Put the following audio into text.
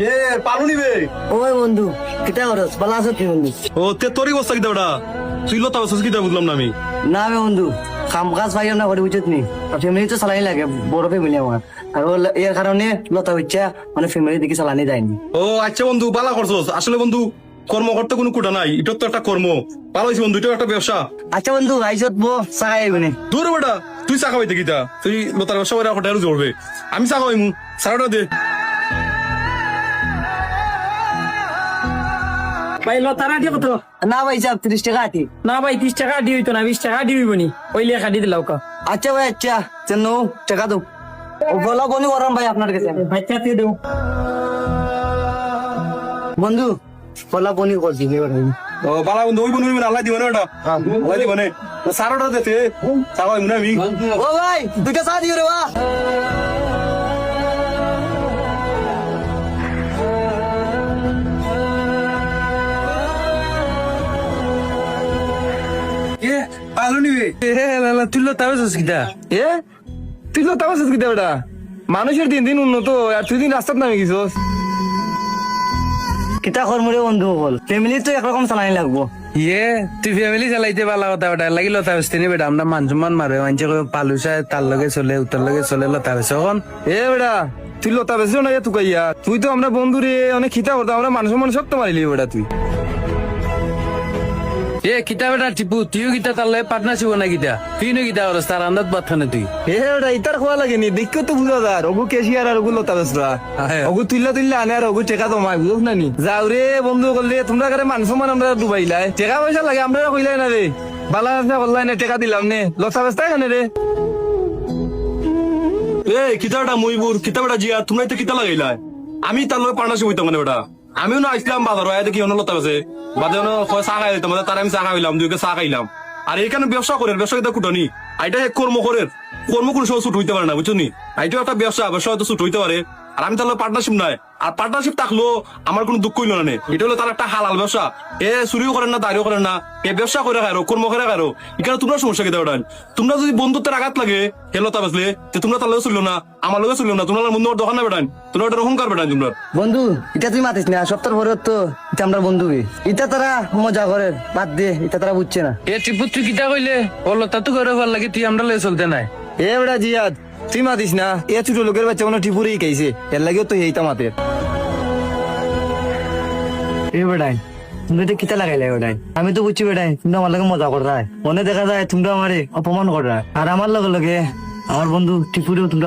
এ পালু নিবে ওই বন্ধু কিতা করস ভালো আছো কি বন্ধু? ও তে তোরই বস্তা কিতা ওটা তুই লতা বসছিস কিতা বুঝলাম না আমি। না আমি বন্ধু কাম কাজ পাইও না করে বুঝত নি ফ্যামিলি তো চালাই লাগে বড় ফ্যামিলি আমার আর এর কারণে লতা হচ্ছে মানে ফ্যামিলি দিকে চালানি যায়নি। ও আচ্ছা বন্ধু বালা করছস আসলে বন্ধু কর্ম করতে কোনো কুটা নাই এটা তো একটা কর্ম ভালো হয়েছে বন্ধু এটা একটা ব্যবসা। আচ্ছা বন্ধু আইসত বো চাই আইবনে দূর বেটা তুই চা খাওয়াইতে কিতা তুই লতার ব্যবসা করে হোটেল জড়বে আমি চা খাওয়াইমু সারাটা দে। ভাই লতার আটি কত? না ভাই সাহেব 30 টাকা আটি। না ভাই 30 টাকা আটি হইতো না 20 টাকা আটি হইব নি ওই লিয়া কাটি দিলাও কা। আচ্ছা ভাই আচ্ছা চেন টাকা দাও ও বলা বনি ওরাম ভাই আপনার কাছে ভাই চাতে দেও বন্ধু বলা বনি করছি ও বালা বন্ধু ওই বন্ধু আল্লাহ দিবনে ওটা আল্লাহ দিবনে সারাটা দেতে চা খাওয়াইমু না আমি। ও ভাই দুইটা চা দিও রে বা পালো নিবে তুই লতা বেছিস কিতা তুই লতা বেছিস কিতা বেটা মানুষের দিন দিন উন্নত আর তুই দিন রাস্তাত নামে গেছিস। কিতা করমু রে বন্ধু বল ফ্যামিলি তো একরকম চালানি লাগবো। তুই ফ্যামিলি চালাইতে পালা কথা বেটা লাগি লতা বেচতে নি বেটা আমরা মান সম্মান মারে মানছে পালু চাই তার লগে চলে উত্তর লগে চলে লতা বেচ এখন বেটা তুই লতা বেচো না তুই কইয়া তুই তো আমরা বন্ধু রে অনেক খিতা করতাম আমরা মান সম্মান সব তো মারিলি বেটা তুই কিতা বেটা টিপু তুইও কিতা তার লগে পার্টনারশিপ না কিতা তুই নো কিতা করস তার আন্দাজ পাত্তা না তুই বেটা ইতার খোয়া লাগেনি দেখো তো বুঝা যার ওগু কেশিয়ার আর ওগু লতা বেচরা ওগু তুইলা আনে আর ওগু টেকা তো মাই বুঝছ না নি যাও রে বন্ধু করলে তোমরা করে মান সম্মান আমরা ডুবাইলাই টাকা পয়সা লাগে আমরা কইলাই না রে বালা ব্যবসা করলাই না টাকা দিলাম নে লতা বেচতা এখানে রে এ কিতাটা মইবুর কিতাবটা জিয়া তুমি তো কিতা লাগাইলা আমি তার লগে পার্টনারশিপ হইতাম মানে বেটা আমিও না আসলাম বাজার আয় দেখি অন্য লতা আছে বাদে চা খাই দিতাম তার আমি চা খাইলাম দুইকে চা খাইলাম আর এইখানে ব্যবসা করে ব্যবসা কিতা কুটনি আইটা কর্ম করে কর্ম কোনো সময় ছুট হইতে পারে না বুঝছো নি আইটাও একটা ব্যবসা ব্যবসা হয়তো ছুট হইতে পারে আর আমি তাহলে পার্টনারশিপ নাই আর পার্টনারশিপ থাকলো আমার কোনো দুঃখ হইল না এটা হলো তার একটা হালাল ব্যবসা এ চুরিও করেন না দাঁড়িয়েও করেন না এ ব্যবসা করে খায় কর্ম করে খায় এখানে তোমরা সমস্যা কেটে ওঠান তোমরা যদি বন্ধুত্বের আঘাত লাগে হেলতা বেসলে যে তোমরা তার লগে চললো না আমার লগে চললো না তোমার বন্ধু দোকান না বেটান তোমরা ওটা অহংকার বেটান তোমরা বন্ধু এটা তুই মাতিস না সপ্তাহ পরে তো এটা আমরা বন্ধু এটা তারা মজা করে বাদ দে এটা তারা বুঝছে না। টিপু তুই কিতা কইলে ও লতা তো করে ভাল লাগে তুই আমরা লয়ে চলতে নাই বেটা জিয়াদ তুই মাতিস না ছোট লোকের বাচ্চা কোনো টিপুরেই খাইছে এর লাগেও তো এইটা মাতের এ বেটাই তুমি তো কিতা লাগাইলে বেটাই আমি তো বুঝছি বেটাই তুমি আমার লগে মজা করা মনে দেখা যায় তোমরা আমারে অপমান করা আর আমার লগে লগে আমার বন্ধু টিপুরেও তোমরা